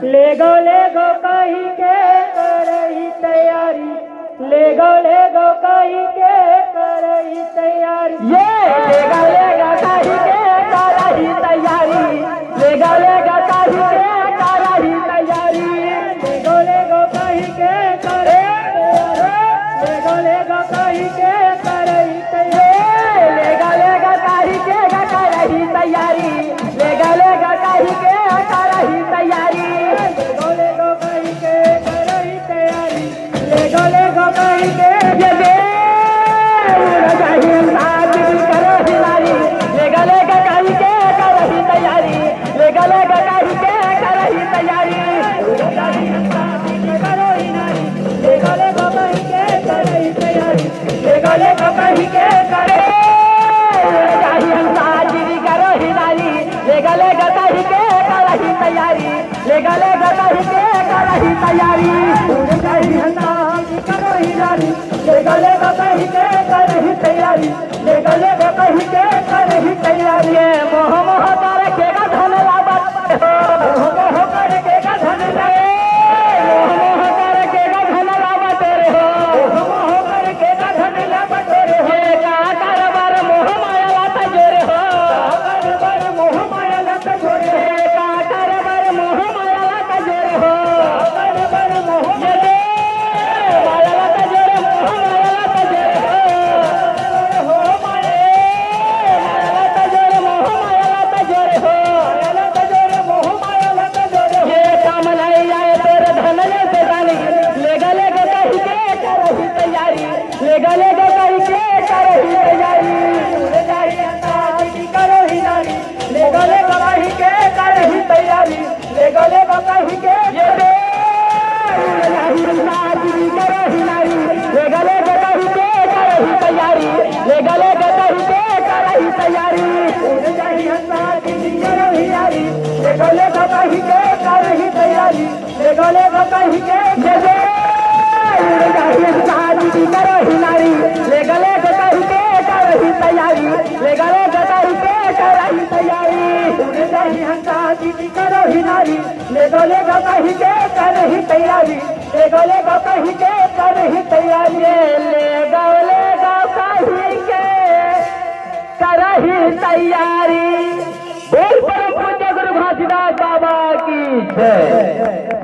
ले गो कही के करही तैयारी, ले गो कही के करही तैयारी, ये ले गो कही के करही तैयारी, ले गो कही के करही तैयारी, ले गो कही के करे ले गो कही के करही तैयारी, ले गो कही के करही तैयारी, ले गो कही के करही तैयारी, ले गो कही के करही तैयारी, ले गो कही के ये दे चाहिए साथ करो हिलारी, ले गो कही के करही तैयारी, ले गो कही के करही तैयारी, करो हिनारी, ले गो कही के करही तैयारी, ले गो कही के करे चाहिए साथ करो हिलारी, ले गो कही के करही तैयारी, ले गो कही के करही तैयारी, कही करो हिनारी, ले गो कही के करही तैयारी, ले गो कही के करही तैयारी, मोह मोह करके धन लावत मोह करके का धन लगे, मोह करके धन लावत रे हो, मोह करके का धन लावत रे हो, हे का करबर मोह माया लात जोरे हो, करबर मोह माया लत जोड़े, हे का करबर मोह माया लात जोरे हो, करबर मोह ये दे माया लात जोरे मोह माया लात जोरे हो, हो माये माया लात जोरे मोह माया लात जोरे हो, लत जोड़े, मोह माया लत जोड़े, ये काम नहीं आए तेरे धन ले से जानी, ले गले के कही के करही तैयारी, ले गले के कही के करही तैयारी, ले जाइए ताजी करो हिनारी, ले गो कही के करही तैयारी, ले गो कही के ये दे शादी करो हिनारी, ले गले के कही के करही तैयारी, ले गले के कही के करही तैयारी, ले जाइए ताजी करो हिनारी, ले गो कही के करही तैयारी, ले गो कही के ये दे शादी करो हिनारी, ले गले के कही के करही तैयारी, ले गले के कही के करही तैयारी, ले जाइए ताजी करो हिनारी, ले गो कही के करही तैयारी, ले गो कही के करही तैयारी, ले गो कही के करही तैयारी। बोल परम पूज्य गुरु घासीदास बाबा की जय।